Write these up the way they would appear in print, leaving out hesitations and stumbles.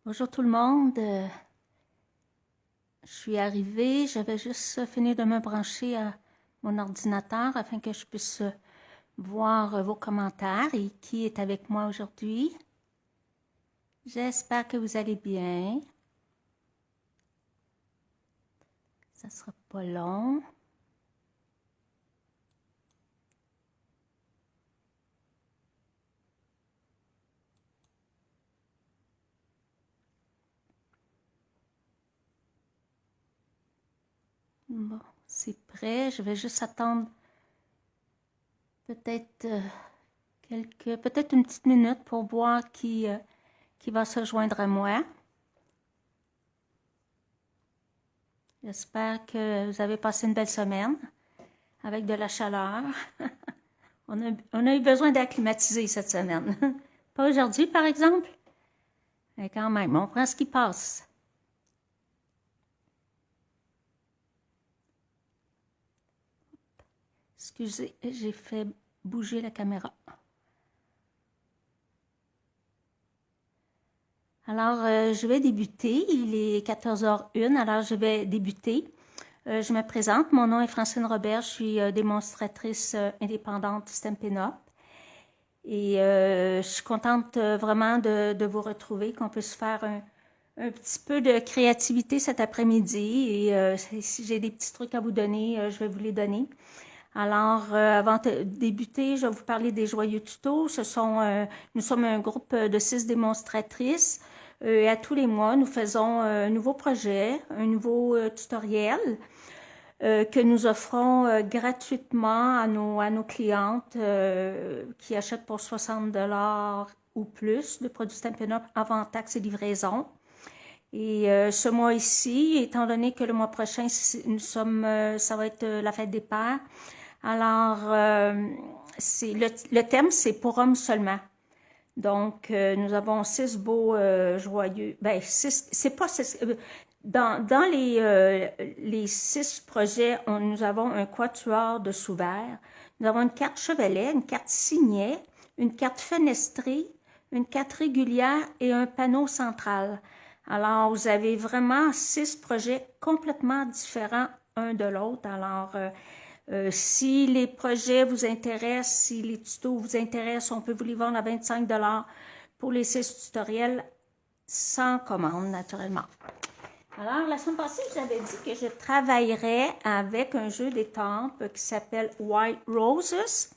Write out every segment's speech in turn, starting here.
Bonjour tout le monde. Je suis arrivée, j'avais juste fini de me brancher à mon ordinateur afin que je puisse voir vos commentaires et qui est avec moi aujourd'hui. J'espère que vous allez bien. Ça sera pas long. Bon, c'est prêt. Je vais juste attendre peut-être peut-être une petite minute pour voir qui va se joindre à moi. J'espère que vous avez passé une belle semaine avec de la chaleur. On a eu besoin d'acclimatiser cette semaine. Pas aujourd'hui, par exemple, mais quand même, on prend ce qui passe. Excusez, j'ai fait bouger la caméra. Alors, je vais débuter. Il est 14h01, alors je vais débuter. Je me présente. Mon nom est Francine Robert. Je suis démonstratrice indépendante Stampin' Up. Et je suis contente vraiment de vous retrouver, qu'on puisse faire un petit peu de créativité cet après-midi. Et si j'ai des petits trucs à vous donner, je vais vous les donner. Alors, avant de débuter, je vais vous parler des joyeux tutos. Nous sommes un groupe de 6 démonstratrices. Et à tous les mois, nous faisons un nouveau projet, un nouveau tutoriel que nous offrons gratuitement à nos clientes qui achètent pour 60$ ou plus de produits Stampin' Up avant taxes et livraison. Et ce mois ici, étant donné que le mois prochain, ça va être la fête des pères. Alors, le thème, c'est pour hommes seulement. Donc, nous avons 6 beaux joyeux. Ben, c'est pas 6. Dans les 6 projets, nous avons un quatuor de sous-verts. Nous avons une carte chevalet, une carte signet, une carte fenestrée, une carte régulière et un panneau central. Alors, vous avez vraiment 6 projets complètement différents un de l'autre. Alors, si les projets vous intéressent, si les tutos vous intéressent, on peut vous les vendre à 25$ pour les 6 tutoriels sans commande, naturellement. Alors, la semaine passée, je vous avais dit que je travaillerais avec un jeu d'étampes qui s'appelle White Roses.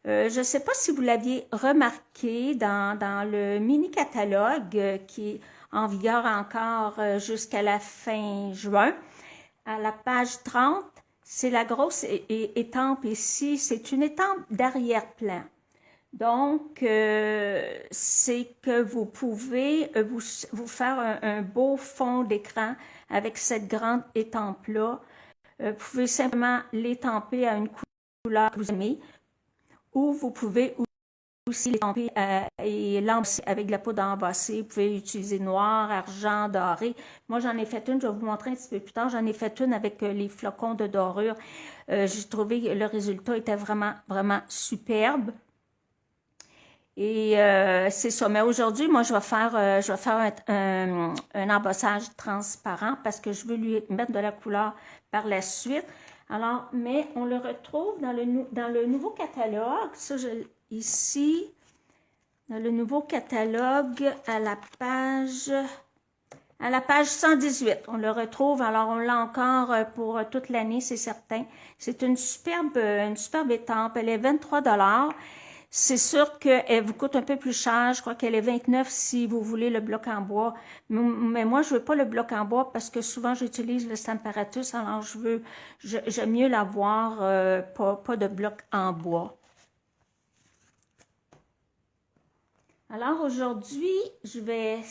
Je ne sais pas si vous l'aviez remarqué dans le mini-catalogue qui est en vigueur encore jusqu'à la fin juin. À la page 30, c'est la grosse étampe ici. C'est une étampe d'arrière-plan. Donc, c'est que vous pouvez vous faire un beau fond d'écran avec cette grande étampe-là. Vous pouvez simplement l'étamper à une couleur que vous aimez ou vous pouvez aussi l'étamper et l'embosser avec de la poudre embossée. Vous pouvez utiliser noir, argent, doré. Moi, j'en ai fait une, je vais vous montrer un petit peu plus tard. J'en ai fait une avec les flocons de dorure. J'ai trouvé que le résultat était vraiment, vraiment superbe. Et c'est ça. Mais aujourd'hui, moi, je vais faire un embossage transparent parce que je veux lui mettre de la couleur par la suite. Alors, mais on le retrouve dans le nouveau catalogue. Ça, ici, dans le nouveau catalogue à la page 118. On le retrouve. Alors, on l'a encore pour toute l'année, c'est certain. C'est une superbe étampe. Elle est 23$. C'est sûr qu'elle vous coûte un peu plus cher. Je crois qu'elle est 29 si vous voulez le bloc en bois. Mais moi, je veux pas le bloc en bois parce que souvent, j'utilise le Stamparatus. Alors, j'aime mieux l'avoir, pas de bloc en bois. Alors, aujourd'hui, je vais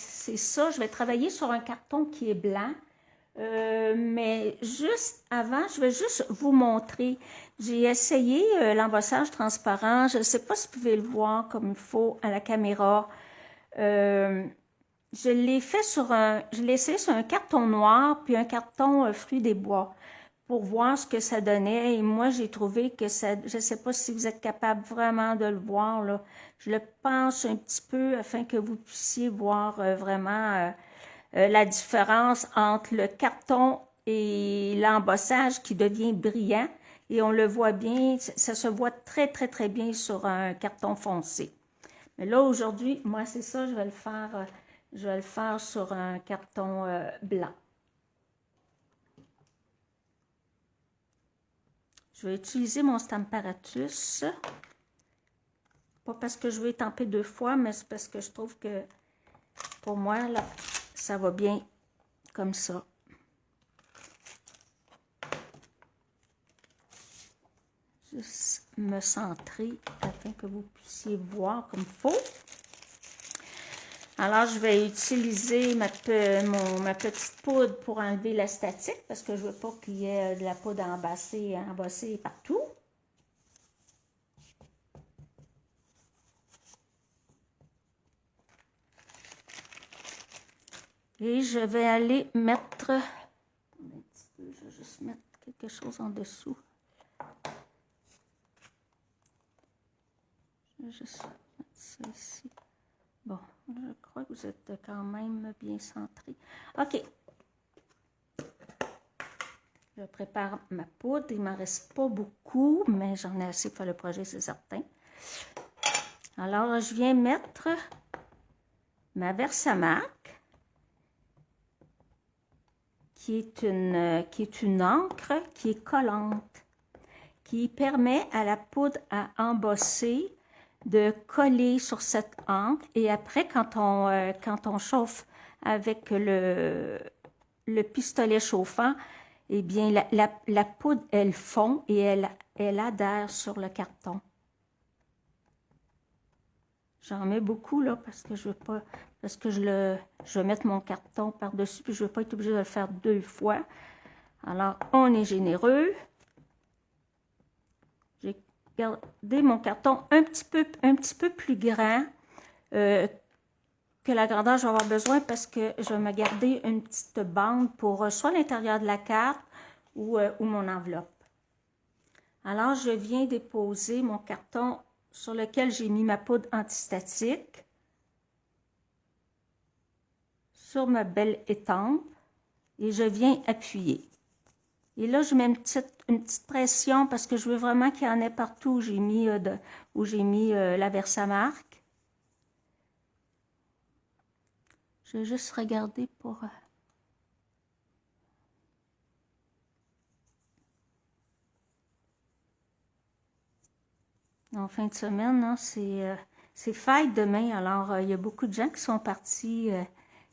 travailler sur un carton qui est blanc. Mais juste avant, je vais juste vous montrer. J'ai essayé l'embossage transparent. Je ne sais pas si vous pouvez le voir comme il faut à la caméra. Je l'ai essayé sur un carton noir puis un carton fruit des bois pour voir ce que ça donnait. Et moi, j'ai trouvé que ça, je ne sais pas si vous êtes capable vraiment de le voir, là. Je le penche un petit peu afin que vous puissiez voir vraiment la différence entre le carton et l'embossage qui devient brillant. Et on le voit bien, ça se voit très, très, très bien sur un carton foncé. Mais là, aujourd'hui, moi, c'est ça, je vais le faire sur un carton blanc. Je vais utiliser mon Stamparatus. Pas parce que je veux étamper 2 fois, mais c'est parce que je trouve que pour moi, là, ça va bien comme ça. Juste me centrer afin que vous puissiez voir comme il faut. Alors, je vais utiliser ma petite poudre pour enlever la statique parce que je ne veux pas qu'il y ait de la poudre embossée partout. Et je vais aller mettre... Un petit peu, je vais juste mettre quelque chose en dessous. Je vais juste mettre ça ici. Bon, je crois que vous êtes quand même bien centré. OK. Je prépare ma poudre. Il ne m'en reste pas beaucoup, mais j'en ai assez pour faire le projet, c'est certain. Alors, je viens mettre ma Versamark, qui est une encre qui est collante, qui permet à la poudre à embosser de coller sur cette encre. Et après, quand on chauffe avec le pistolet chauffant, eh bien, la poudre, elle fond et elle adhère sur le carton. J'en mets beaucoup, là, parce que je veux pas, parce que je vais mettre mon carton par-dessus, puis je ne veux pas être obligée de le faire 2 fois. Alors, on est généreux. J'ai gardé mon carton un petit peu plus grand que la grandeur je vais avoir besoin parce que je vais me garder une petite bande pour soit l'intérieur de la carte ou mon enveloppe. Alors, je viens déposer mon carton sur lequel j'ai mis ma poudre antistatique sur ma belle étampe et je viens appuyer. Et là, je mets une petite pression parce que je veux vraiment qu'il y en ait partout où j'ai mis, la Versamark. Je vais juste regarder pour... En fin de semaine, hein, c'est fête demain, alors il y a beaucoup de gens qui sont partis.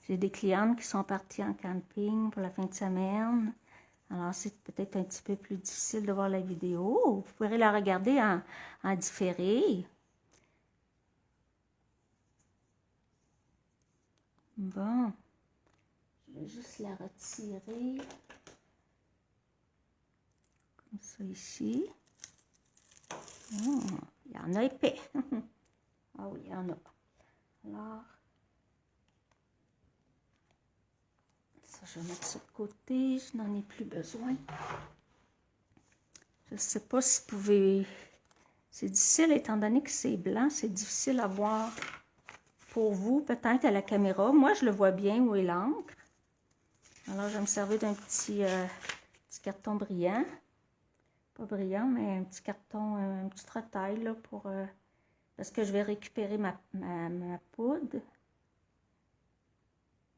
J'ai des clientes qui sont parties en camping pour la fin de semaine. Alors, c'est peut-être un petit peu plus difficile de voir la vidéo. Vous pourrez la regarder en différé. Bon. Je vais juste la retirer. Comme ça ici. Il y en a épais. Ah oui, il y en a. Alors, ça, je vais mettre ça de côté. Je n'en ai plus besoin. Je ne sais pas si vous pouvez... C'est difficile, étant donné que c'est blanc, c'est difficile à voir pour vous, peut-être à la caméra. Moi, je le vois bien où est l'encre. Alors, je vais me servir d'un petit carton brillant. Pas brillant, mais un petit carton, un petit retail, là, pour... parce que je vais récupérer ma poudre.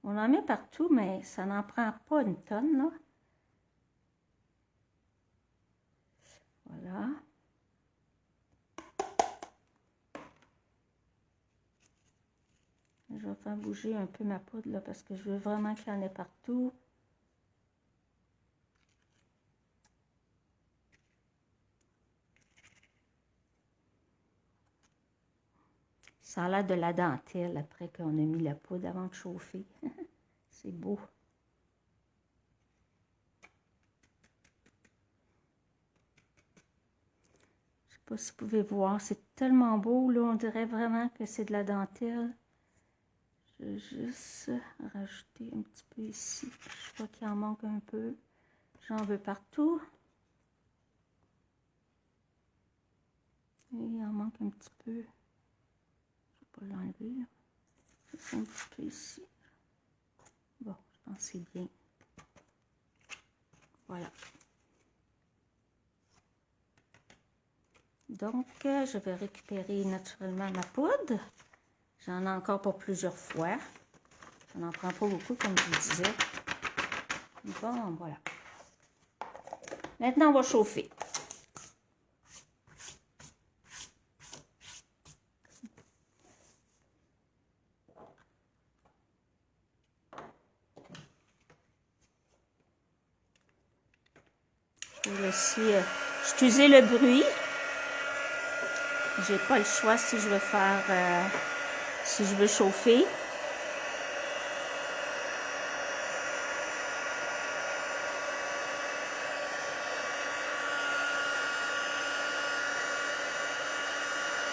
On en met partout, mais ça n'en prend pas une tonne, là. Voilà. Je vais faire bouger un peu ma poudre, là, parce que je veux vraiment qu'il y en ait partout. Ça a l'air de la dentelle après qu'on a mis la poudre avant de chauffer. C'est beau. Je ne sais pas si vous pouvez voir, c'est tellement beau, là, on dirait vraiment que c'est de la dentelle. Je vais juste rajouter un petit peu ici. Je crois qu'il en manque un peu. J'en veux partout. Et il en manque un petit peu. Je ne vais pas l'enlever. Un petit peu ici. Bon, je pense que c'est bien. Voilà. Donc, je vais récupérer naturellement ma poudre. J'en ai encore pour plusieurs fois. Ça n'en prend pas beaucoup, comme je vous disais. Bon, voilà. Maintenant, on va chauffer. Je vais laisser excuser le bruit. J'ai pas le choix si je veux faire, si je veux chauffer.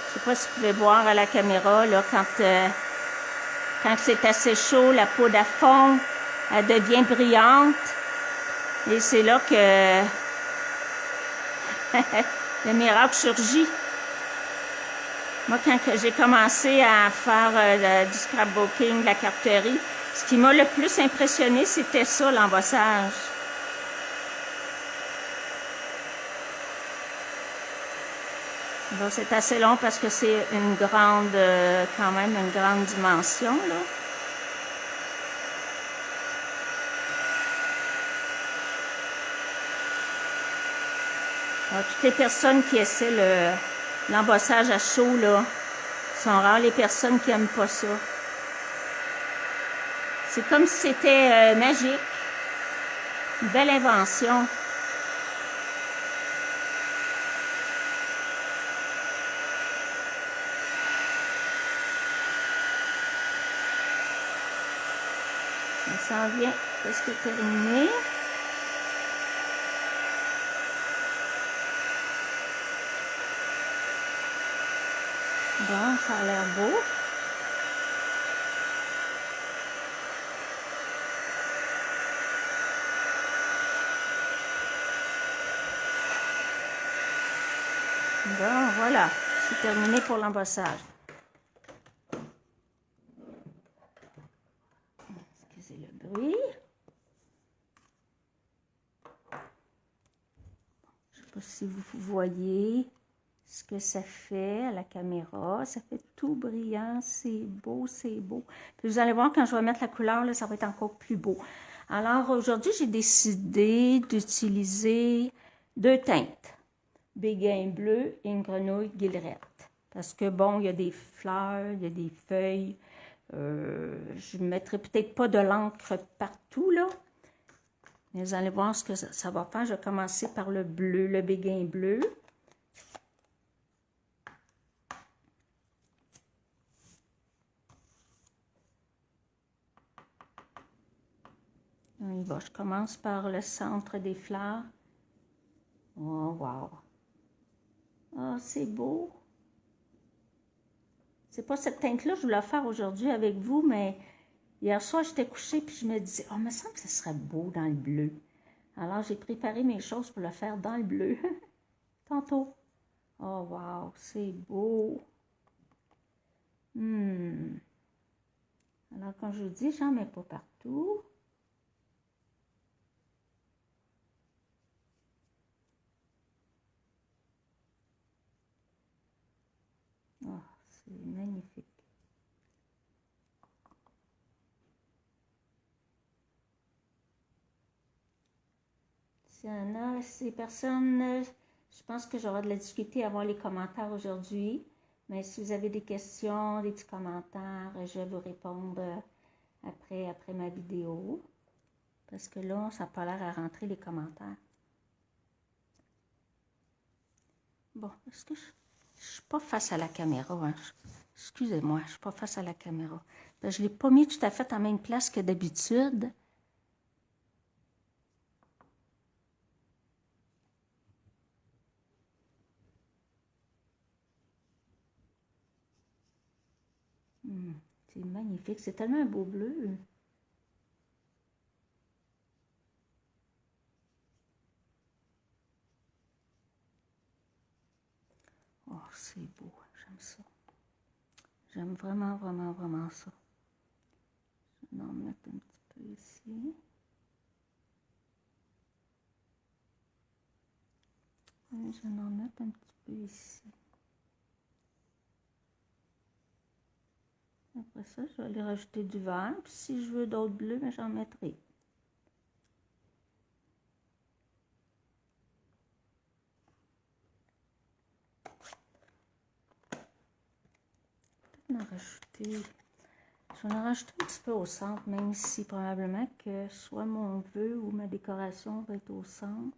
Je sais pas si vous pouvez voir à la caméra, là, quand c'est assez chaud, la poudre à fond, elle devient brillante. Et c'est là que le miracle surgit. Moi, quand j'ai commencé à faire du scrapbooking, de la carterie, ce qui m'a le plus impressionné, c'était ça, l'embossage. Bon, c'est assez long parce que c'est une grande, quand même, une grande dimension, là. Alors, toutes les personnes qui essaient l'embossage à chaud, là, sont rares les personnes qui n'aiment pas ça. C'est comme si c'était magique. Une belle invention. Ça en vient presque terminé. Bon, ça a l'air beau. Bon, voilà. C'est terminé pour l'embossage. Excusez le bruit. Je ne sais pas si vous voyez ce que ça fait à la caméra. Ça fait tout brillant. C'est beau, c'est beau. Puis vous allez voir, quand je vais mettre la couleur, là, ça va être encore plus beau. Alors, aujourd'hui, j'ai décidé d'utiliser 2 teintes. Béguin bleu et une grenouille guillerette. Parce que, bon, il y a des fleurs, il y a des feuilles. Je ne mettrai peut-être pas de l'encre partout, là. Mais vous allez voir ce que ça va faire. Je vais commencer par le bleu, le béguin bleu. On y va. Je commence par le centre des fleurs. Oh, wow! Oh, c'est beau! C'est pas cette teinte-là que je voulais faire aujourd'hui avec vous, mais hier soir, j'étais couchée puis je me disais, oh, il me semble que ce serait beau dans le bleu. Alors, j'ai préparé mes choses pour le faire dans le bleu. Tantôt. Oh, wow, c'est beau. Alors, comme je vous dis, j'en mets pas partout. Oh, c'est magnifique. S'il y en a, ces personnes, je pense que j'aurai de la difficulté à voir les commentaires aujourd'hui. Mais si vous avez des questions, des petits commentaires, je vais vous répondre après ma vidéo. Parce que là, ça n'a pas l'air à rentrer les commentaires. Bon, est-ce que je ne suis pas face à la caméra, hein? Excusez-moi, je ne suis pas face à la caméra. Ben, je ne l'ai pas mis tout à fait en même place que d'habitude. C'est magnifique, c'est tellement un beau bleu. Oh, c'est beau, j'aime ça. J'aime vraiment, vraiment, vraiment ça. Je vais en mettre un petit peu ici. Et je vais en mettre un petit peu ici. Après ça, je vais aller rajouter du vert. Puis si je veux d'autres bleus, ben, j'en mettrai. Je vais en rajouter. Je vais en rajouter un petit peu au centre, même si probablement que soit mon vœu ou ma décoration va être au centre.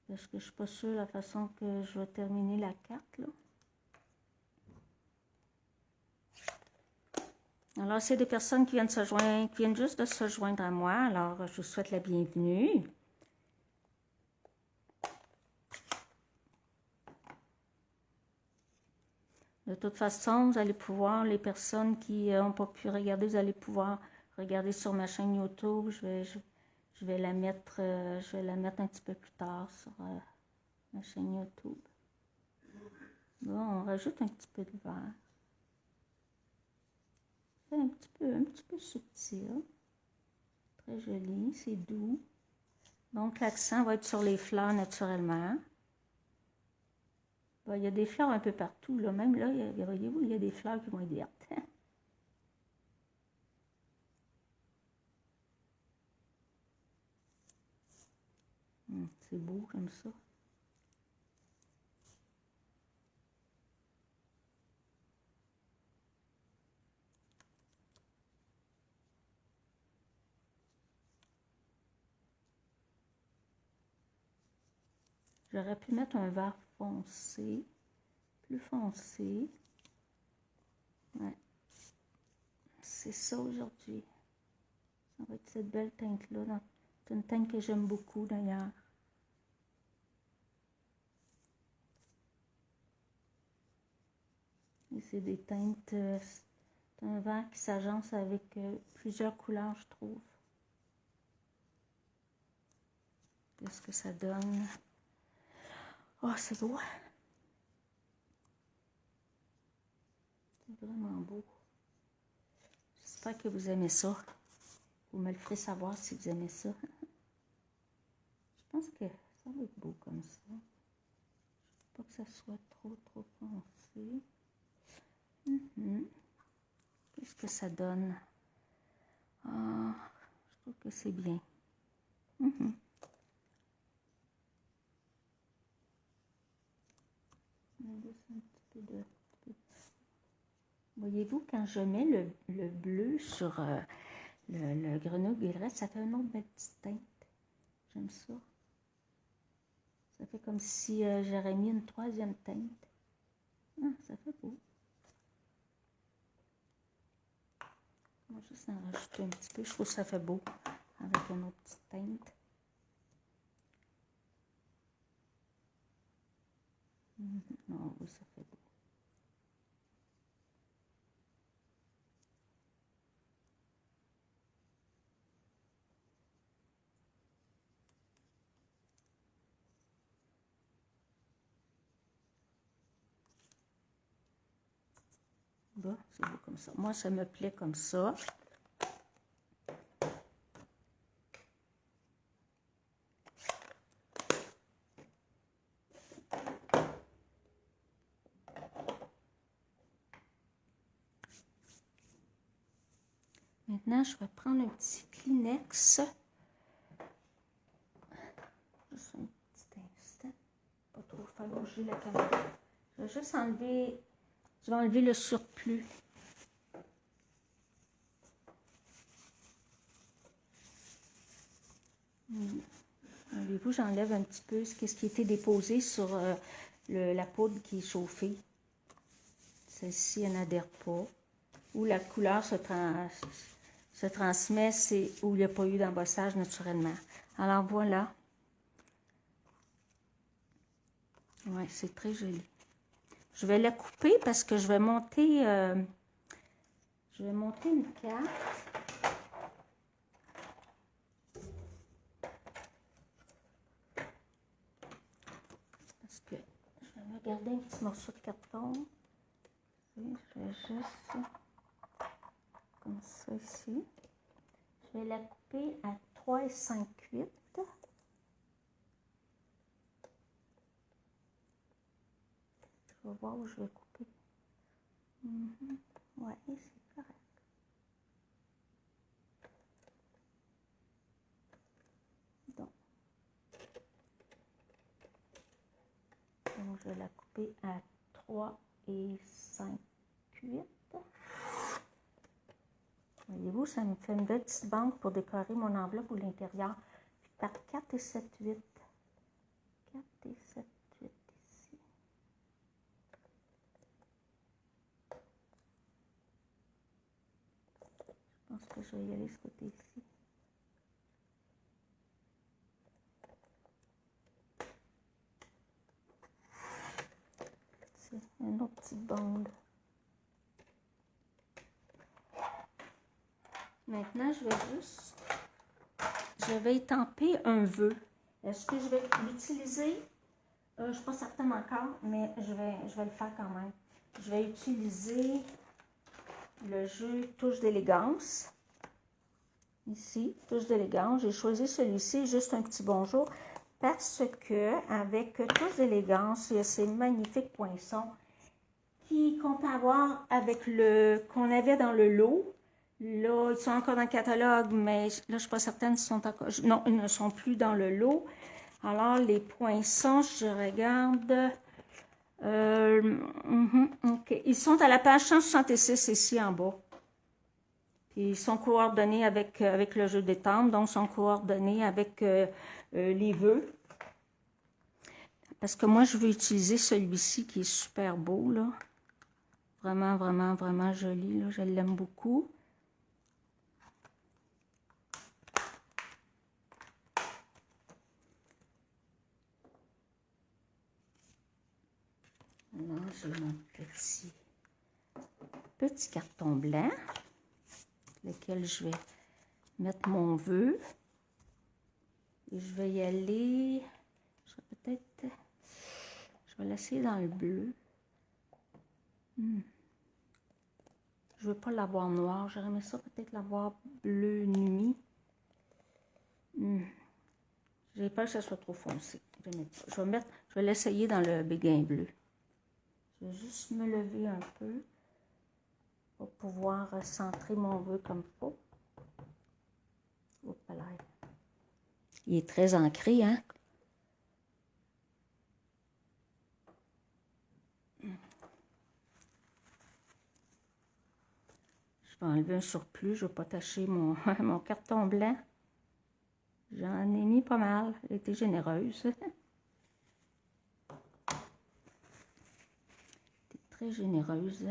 Parce que je ne suis pas sûre de la façon que je vais terminer la carte, là. Alors, c'est des personnes qui viennent se joindre, qui viennent juste de se joindre à moi. Alors, je vous souhaite la bienvenue. De toute façon, vous allez pouvoir, les personnes qui n'ont pas pu regarder, vous allez pouvoir regarder sur ma chaîne YouTube. Je vais la mettre, un petit peu plus tard sur ma chaîne YouTube. Bon, on rajoute un petit peu de vert. C'est un petit peu subtil. Très joli, c'est doux. Donc, l'accent va être sur les fleurs naturellement. Bon, il y a des fleurs un peu partout, là. Même là, voyez-vous, il y a des fleurs qui vont être vertes. C'est beau comme ça. J'aurais pu mettre un vert foncé, plus foncé. Ouais. C'est ça aujourd'hui. Ça va être cette belle teinte-là. C'est une teinte que j'aime beaucoup d'ailleurs. Et c'est des teintes, c'est un vert qui s'agence avec plusieurs couleurs, je trouve. Qu'est-ce que ça donne? Oh, c'est beau! C'est vraiment beau. J'espère que vous aimez ça. Vous me le ferez savoir si vous aimez ça. Je pense que ça va être beau comme ça. Je ne veux pas que ça soit trop foncé. Qu'est-ce que ça donne? Ah, je trouve que c'est bien. Voyez-vous, quand je mets le bleu sur le grenouille reste, ça fait une autre belle petite teinte. J'aime ça. Ça fait comme si j'aurais mis une troisième teinte. Ah, ça fait beau. On va juste en rajouter un petit peu. Je trouve que ça fait beau avec une autre petite teinte. Non, oui, ça fait beau. Bon, c'est beau comme ça. Moi, ça me plaît comme ça. Maintenant, je vais prendre un petit Kleenex. Juste un petit instant. Pas trop faire bouger la caméra. Je vais juste enlever... Je vais enlever le surplus. Voyez-vous, j'enlève un petit peu ce qui était déposé sur la poudre qui est chauffée. Celle-ci, elle n'adhère pas. Où la couleur se transmet, c'est où il n'y a pas eu d'embossage naturellement. Alors voilà. Ouais, c'est très joli. Je vais la couper parce que je vais monter une carte. Parce que je vais vais garder un petit morceau de carton. Je vais juste comme ça ici. Je vais la couper à 3 et 5/8. Je vais voir où je vais couper. Ouais, c'est correct. Donc, je vais la couper à 3 et 5/8. Voyez-vous, ça me fait une belle petite bande pour décorer mon enveloppe ou l'intérieur. Par 4 et 7/8. 4 et 7/8 ici. Je pense que je vais y aller ce côté ici. C'est une autre petite bande. Maintenant, je vais étamper un vœu. Est-ce que je vais l'utiliser? Je ne suis pas certaine encore, mais je vais le faire quand même. Je vais utiliser le jeu Touche d'élégance. Ici, Touche d'élégance. J'ai choisi celui-ci, juste un petit bonjour, parce que avec Touche d'élégance, il y a ces magnifiques poinçons qu'on peut avoir avec qu'on avait dans le lot. Là, ils sont encore dans le catalogue, mais là, je ne suis pas certaine s'ils sont encore... Non, ils ne sont plus dans le lot. Alors, les poinçons, je regarde... OK. Ils sont à la page 166 ici en bas. Puis, ils sont coordonnés avec le jeu des temples, donc ils sont coordonnés avec les vœux. Parce que moi, je veux utiliser celui-ci qui est super beau, là. Vraiment, vraiment, vraiment joli, là. Je l'aime beaucoup. Là, j'ai mon petit carton blanc, lequel je vais mettre mon vœu. Et je vais y aller, je vais l'essayer dans le bleu. Je veux pas l'avoir noir, j'aurais aimé ça peut-être l'avoir bleu nuit. J'ai peur que ça soit trop foncé. Je vais l'essayer dans le béguin bleu. Je vais juste me lever un peu pour pouvoir centrer mon vœu comme il faut. Il est très ancré, hein? Je vais enlever un surplus, je ne vais pas tacher mon, mon carton blanc. J'en ai mis pas mal, elle était généreuse. Très généreuse.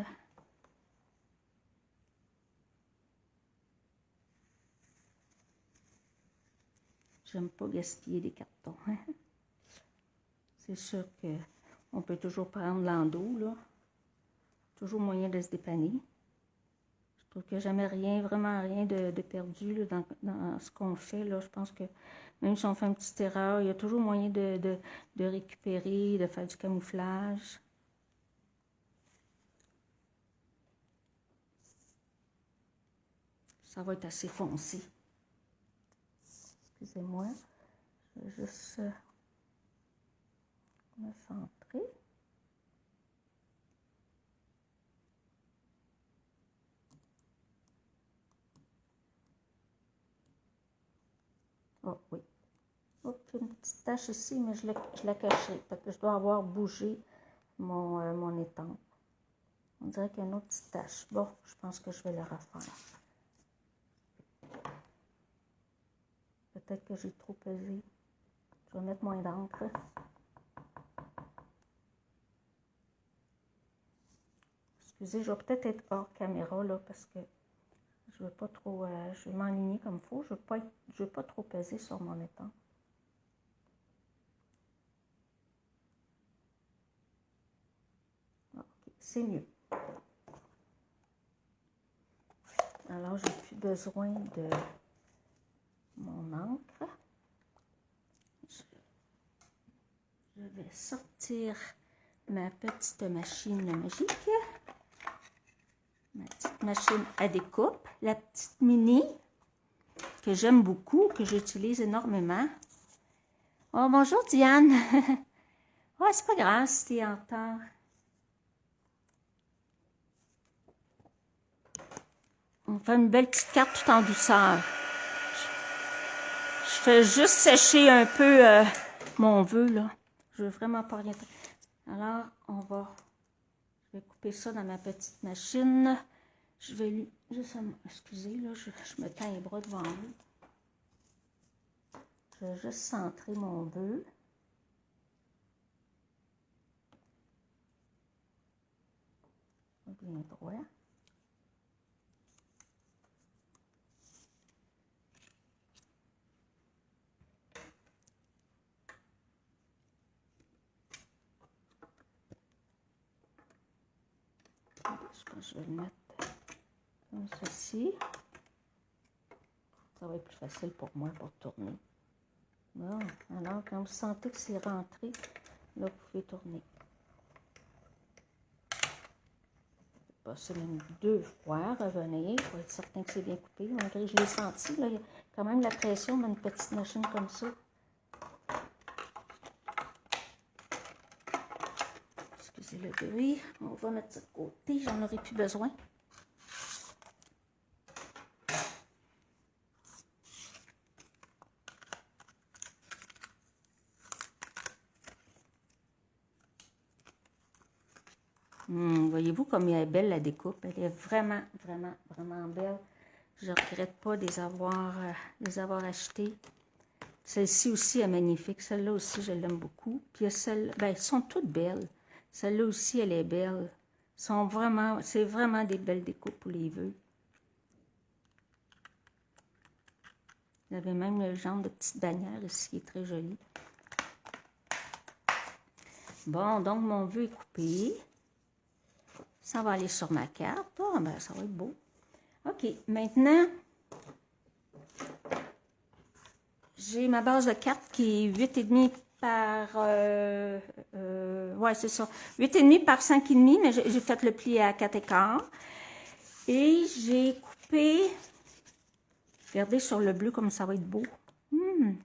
J'aime pas gaspiller des cartons. C'est sûr qu'on peut toujours prendre l'endos, là. Toujours moyen de se dépanner. Je trouve qu'il n'y a jamais rien, vraiment rien de perdu là, dans ce qu'on fait. Là. Je pense que même si on fait une petite erreur, il y a toujours moyen de récupérer, de faire du camouflage. Ça va être assez foncé. Excusez-moi. Je vais juste me centrer. Oh oui. Oh, j'ai une petite tache ici, mais je la cacherai. Parce que je dois avoir bougé mon étampe. On dirait qu'il y a une autre petite tache. Bon, je pense que je vais le refaire. Peut-être que j'ai trop pesé. Je vais mettre moins d'encre. Excusez, je vais peut-être être hors caméra là parce que je veux pas trop. Je vais m'enligner comme il faut. Je veux pas trop peser sur mon étampe. Ok, c'est mieux. Alors, j'ai plus besoin de mon encre. Je vais sortir ma petite machine magique, ma petite machine à découpe, la petite mini que j'aime beaucoup, que j'utilise énormément. Oh, bonjour Diane! Oh, c'est pas grave si t'es en retard. On fait une belle petite carte tout en douceur. Je fais juste sécher un peu mon vœu, là. Je veux vraiment pas rien. Alors, je vais couper ça dans ma petite machine. Je vais lui... Juste, excusez, là, je me tends les bras devant vous. Je vais juste centrer mon vœu. Bien droit. Je pense que je vais le mettre comme ceci. Ça va être plus facile pour moi pour tourner. Bon, alors quand vous sentez que c'est rentré, là vous pouvez tourner. Passer même 2 fois, revenir pour être certain que c'est bien coupé. Malgré que je l'ai senti, là, il y a quand même la pression dans une petite machine comme ça. Excusez le bruit, on va mettre ça de côté, j'en aurai plus besoin. Voyez-vous comme elle est belle la découpe, elle est vraiment, vraiment, vraiment belle. Je ne regrette pas de les avoir achetées. Celle-ci aussi est magnifique, celle-là aussi je l'aime beaucoup. Puis celle, ben, elles sont toutes belles. Celle-là aussi elle est belle. C'est vraiment des belles découpes pour les vœux. Vous avez même le genre de petite bannière ici qui est très jolie. Bon, donc mon vœu est coupé. Ça va aller sur ma carte. Oh, ben, ça va être beau. OK, maintenant, j'ai ma base de carte qui est 8,5 par... ouais, c'est ça. 8,5 par 5,5, mais j'ai fait le pli à 4,15. Et j'ai coupé... Regardez sur le bleu comme ça va être beau.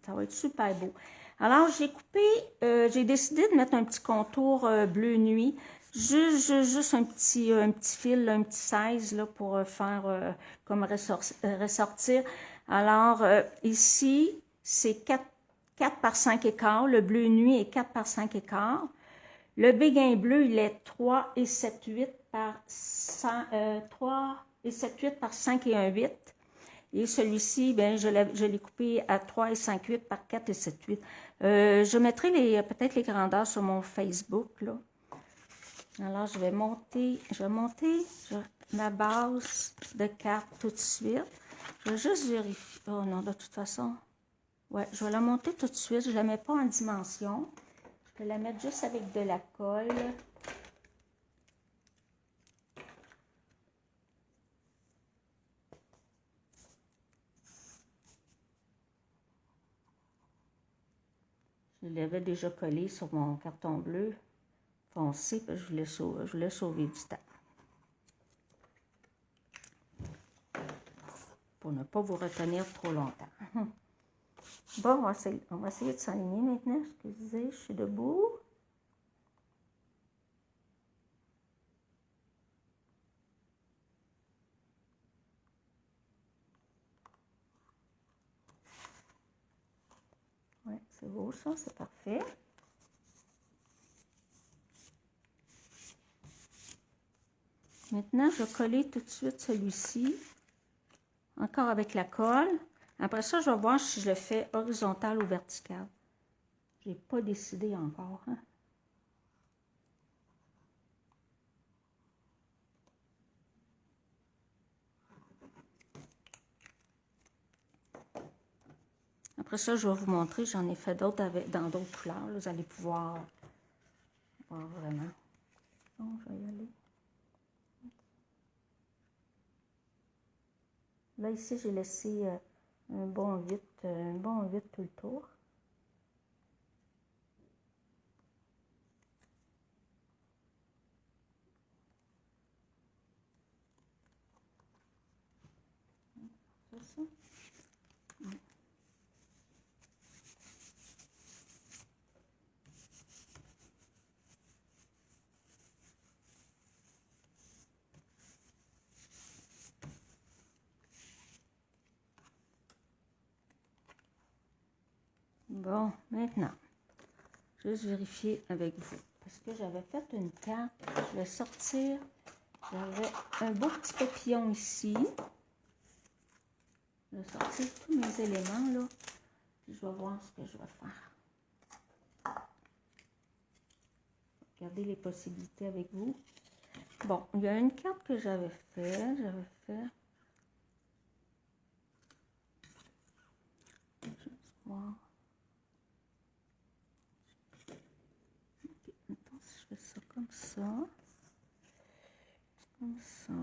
Ça va être super beau. Alors, j'ai coupé... j'ai décidé de mettre un petit contour bleu nuit. Juste un petit fil, un petit 16 là, pour faire comme ressortir. Alors, ici, c'est 4 par 5 écarts. Le bleu nuit est 4 par 5 écarts. Le béguin bleu, il est 3 et 7, 8 par 3 et 7, 8 par 5 et 1, 8. Et celui-ci, ben, je l'ai coupé à 3 et 5, 8 par 4 et 7, 8. Je mettrai peut-être les grandeurs sur mon Facebook, là. Alors, je vais monter ma base de carte tout de suite. Je vais juste vérifier. Oh non, de toute façon, ouais, je vais la monter tout de suite. Je ne la mets pas en dimension. Je vais la mettre juste avec de la colle. Je l'avais déjà collé sur mon carton bleu foncé, parce que je voulais sauver du temps. Pour ne pas vous retenir trop longtemps. Bon, on va essayer de s'aligner maintenant. Excusez, je suis debout. Oui, c'est beau ça, c'est parfait. Maintenant, je vais coller tout de suite celui-ci, encore avec la colle. Après ça, je vais voir si je le fais horizontal ou vertical. Je n'ai pas décidé encore. Hein? Après ça, je vais vous montrer. J'en ai fait d'autres dans d'autres couleurs. Là, vous allez pouvoir voir vraiment. Bon, je vais y aller. Là, ici, j'ai laissé un bon 8 tout le tour. Bon, maintenant, juste vérifier avec vous. Parce que j'avais fait une carte, je vais sortir. J'avais un beau petit papillon ici. Je vais sortir tous mes éléments, là. Puis je vais voir ce que je vais faire. Regardez les possibilités avec vous. Bon, il y a une carte que j'avais fait. Je vais voir. Ok, maintenant, si je fais ça comme ça. Comme ça.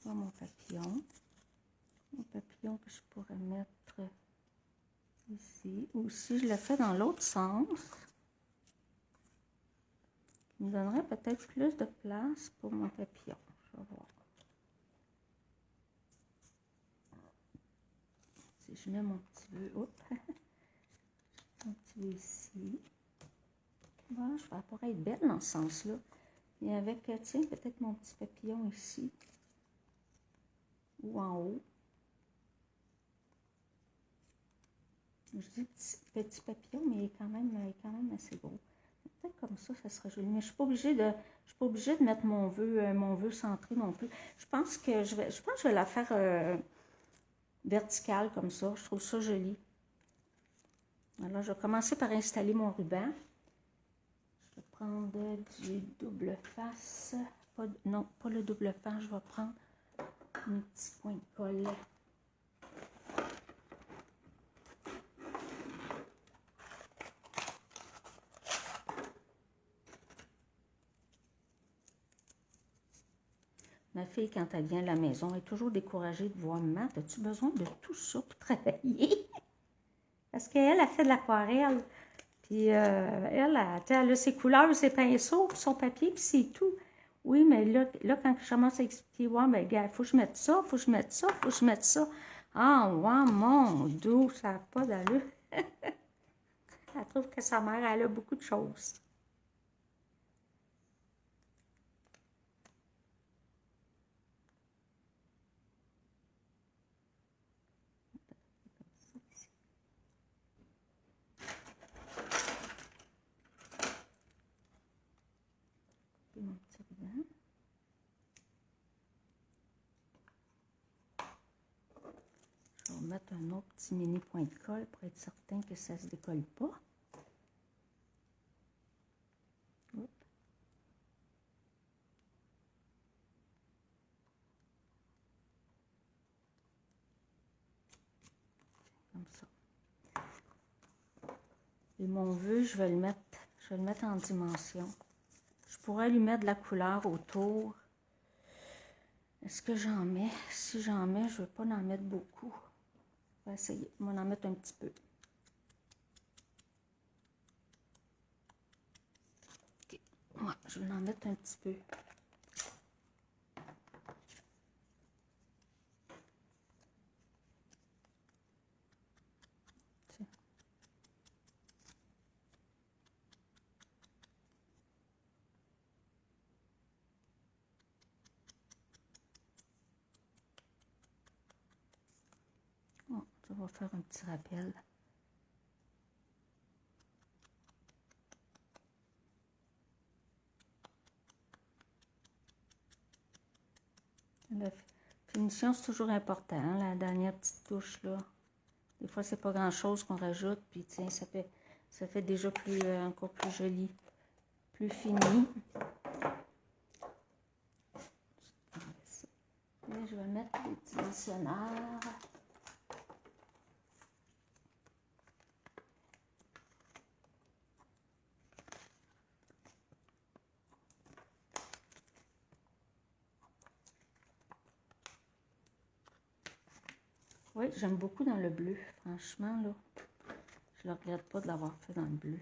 Voilà mon papillon. Mon papillon que je pourrais mettre ici. Ou si je le fais dans l'autre sens, il me donnerait peut-être plus de place pour mon papillon. Je vais voir. Si je mets mon petit vœu, mon petit vœu ici. Voilà, je vais pouvoir être belle dans ce sens-là. Et avec, tiens, peut-être mon petit papillon ici. Ou en haut. Je dis petit papillon, mais il est quand même assez gros. Peut-être comme ça sera joli. Mais je ne suis pas obligée de mettre mon vœu centré non plus. Je pense que je vais la faire verticale comme ça. Je trouve ça joli. Alors, je vais commencer par installer mon ruban. Je vais prendre du double face. Non, pas le double face. Je vais prendre mes petits points de colle. Ma fille, quand elle vient à la maison, elle est toujours découragée de voir maman. As-tu besoin de tout ça pour travailler? Parce qu'elle a fait de l'aquarelle. Puis elle a ses couleurs, ses pinceaux, son papier, puis c'est tout. Oui, mais là, quand je commence à expliquer, ouais, ben, gars, il faut que je mette ça, il faut que je mette ça, il faut que je mette ça. Ah, ouais, mon Dieu, ça n'a pas d'allure. Elle trouve que sa mère, elle a beaucoup de choses. Mon petit ruban. Je vais mettre un autre petit mini point de colle pour être certain que ça ne se décolle pas. Oups. Comme ça. Et mon vœu, je vais le mettre en dimension. Je pourrais lui mettre de la couleur autour. Est-ce que j'en mets? Si j'en mets, je ne veux pas en mettre beaucoup. Je vais essayer. Je vais en mettre un petit peu. OK. Ouais, je vais en mettre un petit peu. Tiens. Oh, ça va faire un petit rappel. La finition, c'est toujours important, hein, la dernière petite touche, là. Des fois, c'est pas grand-chose qu'on rajoute, puis tiens, ça fait déjà encore plus joli, plus fini. Là, je vais mettre les petits dictionnaires. Oui, j'aime beaucoup dans le bleu, franchement, là. Je ne regrette pas de l'avoir fait dans le bleu.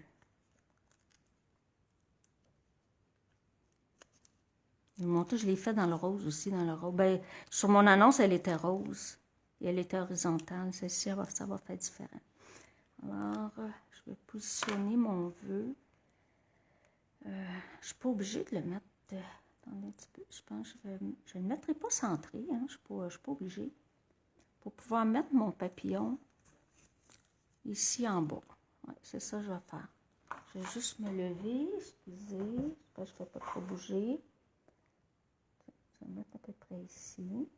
Je l'ai fait dans le rose aussi, dans le rose. Ben, sur mon annonce, elle était rose. Et elle était horizontale. Celle-ci, ça va faire différent. Alors, je vais positionner mon vœu. Je ne suis pas obligée de le mettre... attendez un petit peu. Je pense que je ne le mettrai pas centré. Hein, je ne suis pas obligée. Pour pouvoir mettre mon papillon ici en bas. Ouais, c'est ça que je vais faire. Je vais juste me lever, excusez, parce que je ne fais pas trop bouger. Je vais mettre à peu près ici.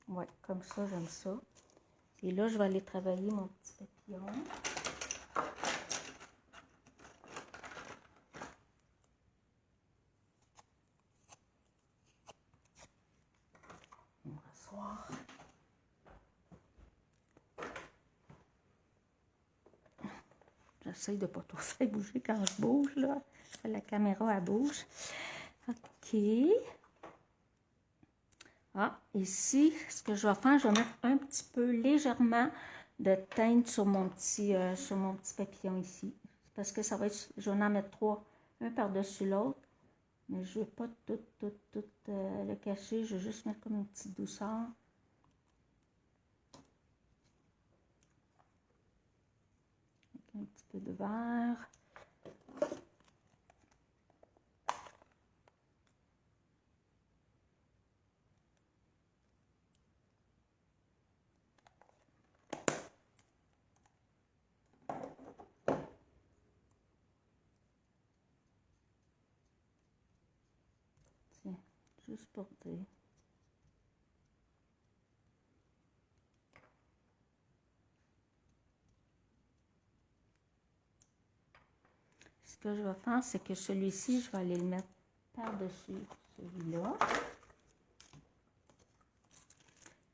Ouais, comme ça, j'aime ça. Et là, je vais aller travailler mon petit papillon. On va s'asseoir. J'essaye de ne pas trop faire bouger quand je bouge, là. La caméra, elle bouge. OK. Ah, ici, ce que je vais faire, je vais mettre un petit peu légèrement de teinte sur mon petit papillon ici. Parce que ça va être, je vais en mettre 3, un par-dessus l'autre. Mais je ne veux pas tout le cacher, je vais juste mettre comme une petite douceur. Avec un petit peu de vert. Tiens, juste pour dire. Ce que je vais faire, c'est que celui-ci, je vais aller le mettre par-dessus celui-là.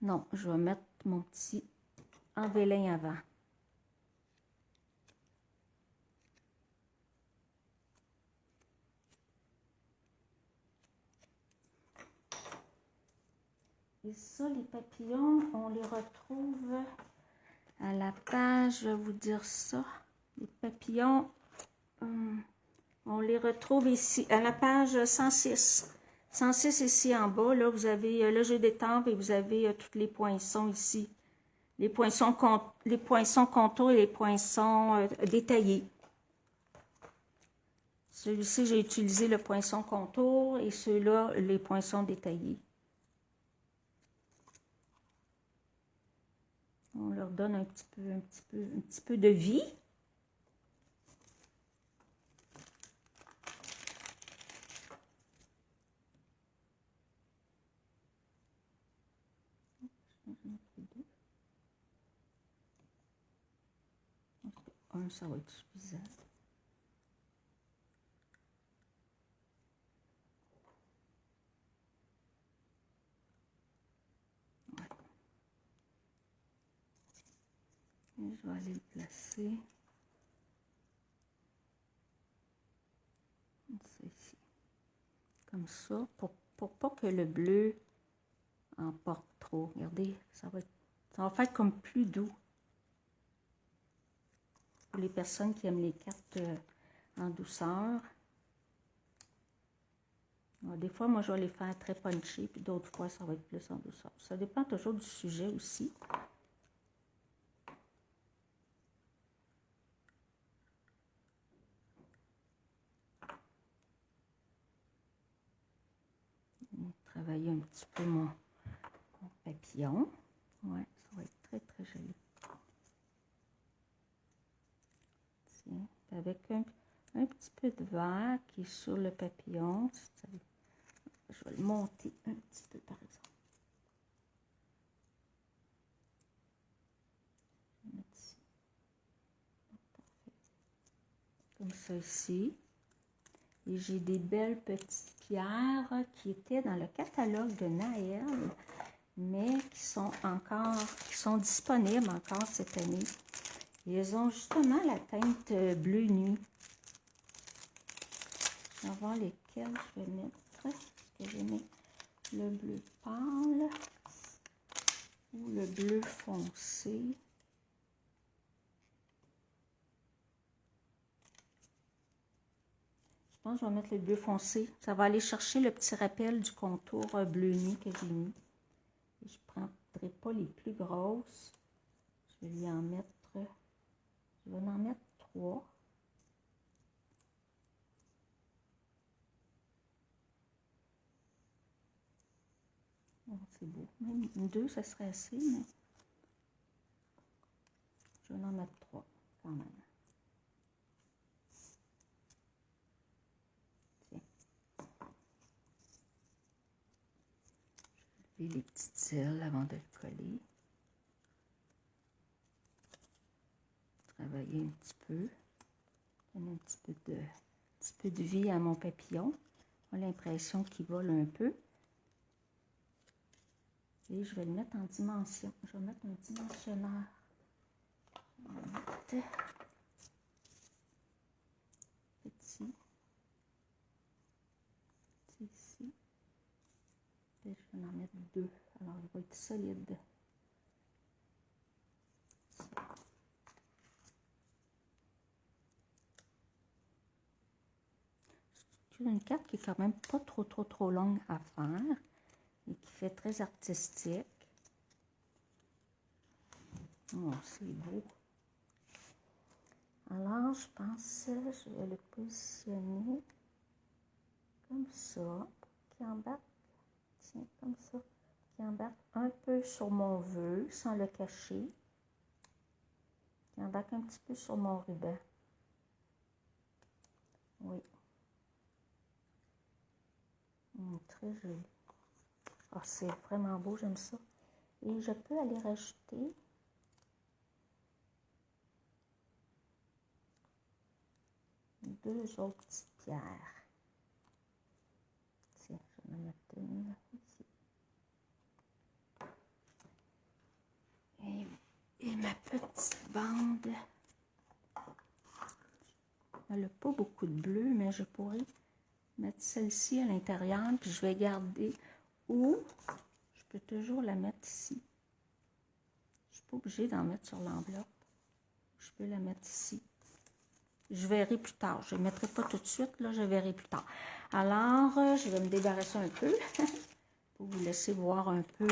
Non, je vais mettre mon petit en vélin avant. Et ça, les papillons, on les retrouve à la page, je vais vous dire ça. Les papillons, on les retrouve ici, à la page 106. 106 ici en bas, là, vous avez le jeu d'étampes et vous avez tous les poinçons ici. Les poinçons contours et les poinçons détaillés. Celui-ci, j'ai utilisé le poinçon contour et ceux-là, les poinçons détaillés. On leur donne un petit peu de vie. Un, ça va être suffisant. Ouais. Et je vais aller le placer. Ça ici. Comme ça, pour pas que le bleu emporte trop. Regardez, ça va faire comme plus doux. Pour les personnes qui aiment les cartes en douceur. Alors, des fois, moi, je vais les faire très punchées, puis d'autres fois, ça va être plus en douceur. Ça dépend toujours du sujet aussi. Travailler un petit peu mon papillon. Ouais, ça va être très, très joli. Tiens, avec un petit peu de vert qui est sur le papillon. Je vais le monter un petit peu, par exemple. Je vais mettre ici. Parfait. Comme ça ici. Et j'ai des belles petites pierres qui étaient dans le catalogue de Naël, mais qui sont disponibles encore cette année. Et elles ont justement la teinte bleu nuit. Je vais voir lesquelles je vais mettre. Est-ce que je vais mettre le bleu pâle ou le bleu foncé? Je pense que je vais mettre le bleu foncé. Ça va aller chercher le petit rappel du contour bleu nuit que j'ai mis. Et je ne prendrai pas les plus grosses. Je vais en mettre 3. Oh, c'est beau. Même une 2, ça serait assez, mais je vais en mettre 3 quand même. Tiens. Je vais lever les petites cils avant de le coller. Travailler un petit peu. Donner un petit peu de vie à mon papillon. J'ai l'impression qu'il vole un peu. Et je vais le mettre en dimension. Je vais mettre un dimensionneur. Je vais mettre petit ici. Et je vais en mettre 2. Alors, il va être solide. C'est une carte qui est quand même pas trop longue à faire et qui fait très artistique. Oh, c'est beau. Alors, je pense que je vais le positionner comme ça, pour qu'il embarque, tiens, comme ça, qui embarque un peu sur mon vœu, sans le cacher, qui embarque un petit peu sur mon ruban. Oui. Très joli. Oh, c'est vraiment beau, j'aime ça. Et je peux aller rajouter deux autres petites pierres. Tiens, je vais en mettre une ici. Et ma petite bande. Elle n'a pas beaucoup de bleu, mais je pourrais mettre celle-ci à l'intérieur, puis je vais garder, ou je peux toujours la mettre ici. Je ne suis pas obligée d'en mettre sur l'enveloppe. Je peux la mettre ici. Je verrai plus tard. Je ne le mettrai pas tout de suite, là, je verrai plus tard. Alors, je vais me débarrasser un peu pour vous laisser voir un peu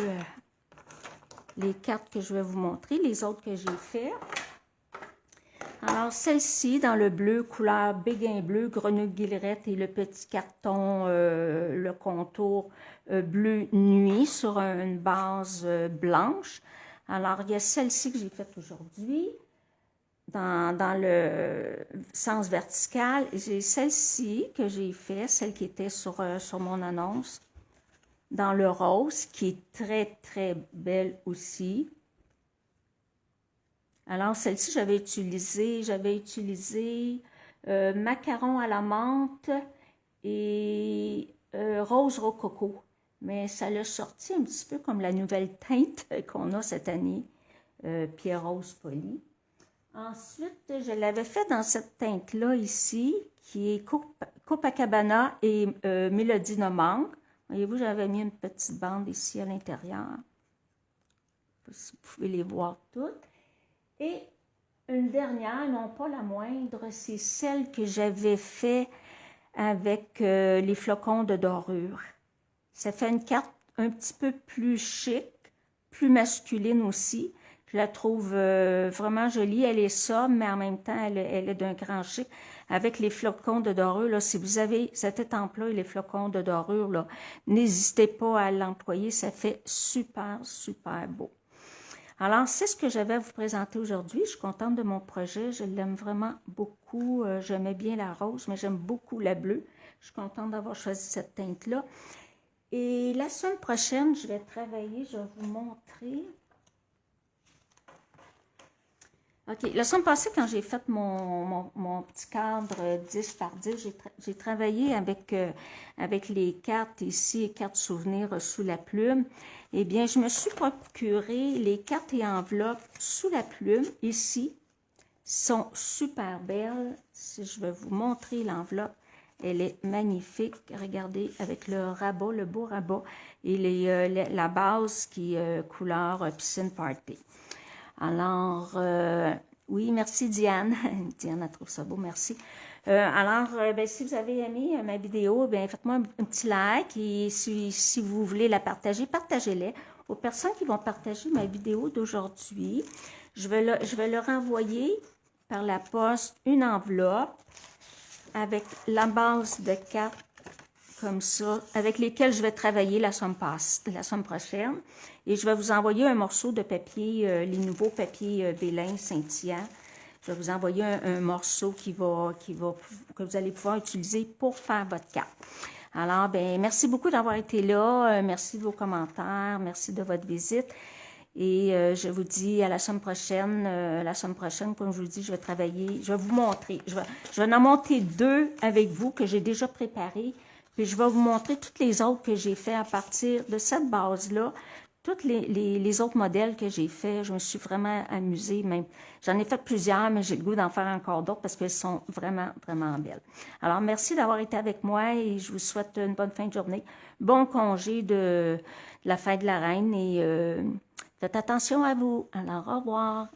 les cartes que je vais vous montrer, les autres que j'ai fait. Alors, celle-ci, dans le bleu, couleur béguin bleu, grenouille guillerette et le petit carton, le contour bleu nuit sur une base blanche. Alors, il y a celle-ci que j'ai faite aujourd'hui. Dans le sens vertical, j'ai celle-ci que j'ai fait, celle qui était sur mon annonce, dans le rose, qui est très belle aussi. Alors, celle-ci, j'avais utilisé macaron à la menthe et rose rococo. Mais ça l'a sorti un petit peu comme la nouvelle teinte qu'on a cette année, pierre rose polie. Ensuite, je l'avais fait dans cette teinte-là ici, qui est Copacabana et Mélodie de mangue. Voyez-vous, j'avais mis une petite bande ici à l'intérieur. Je ne sais pas si vous pouvez les voir toutes. Et une dernière, non pas la moindre, c'est celle que j'avais fait avec les flocons de dorure. Ça fait une carte un petit peu plus chic, plus masculine aussi. Je la trouve vraiment jolie. Elle est sobre, mais en même temps, elle est d'un grand chic. Avec les flocons de dorure, là, si vous avez cette étampe-là et les flocons de dorure, là, n'hésitez pas à l'employer. Ça fait super beau. Alors, c'est ce que j'avais à vous présenter aujourd'hui. Je suis contente de mon projet. Je l'aime vraiment beaucoup. J'aimais bien la rose, mais j'aime beaucoup la bleue. Je suis contente d'avoir choisi cette teinte-là. Et la semaine prochaine, je vais travailler, je vais vous montrer. OK. La semaine passée, quand j'ai fait mon petit cadre 10 par 10, j'ai travaillé avec les cartes ici, les cartes souvenirs sous la plume. Eh bien, je me suis procuré les cartes et enveloppes sous la plume, ici. Sont super belles. Si je vais vous montrer l'enveloppe, elle est magnifique. Regardez, avec le rabat, le beau rabat, et la base qui est couleur piscine party. Alors, oui, merci Diane. Diane, elle trouve ça beau, merci. Alors, si vous avez aimé ma vidéo, faites-moi un petit like et si vous voulez la partager, partagez-la. Aux personnes qui vont partager ma vidéo d'aujourd'hui, je vais leur envoyer par la poste une enveloppe avec la base de cartes comme ça, avec lesquels je vais travailler la semaine prochaine. Et je vais vous envoyer un morceau de papier, les nouveaux papiers Bélin scintillant. Je vais vous envoyer un morceau que vous allez pouvoir utiliser pour faire votre carte. Alors, ben, merci beaucoup d'avoir été là. Merci de vos commentaires. Merci de votre visite. Et je vous dis à la semaine prochaine. La semaine prochaine, comme je vous dis, je vais travailler. Je vais vous montrer. Je vais en monter 2 avec vous que j'ai déjà préparés. Puis je vais vous montrer toutes les autres que j'ai fait à partir de cette base-là. Toutes les autres modèles que j'ai faits, je me suis vraiment amusée. Même, j'en ai fait plusieurs, mais j'ai le goût d'en faire encore d'autres parce qu'elles sont vraiment, vraiment belles. Alors, merci d'avoir été avec moi et je vous souhaite une bonne fin de journée. Bon congé de la fête de la reine et faites attention à vous. Alors, au revoir.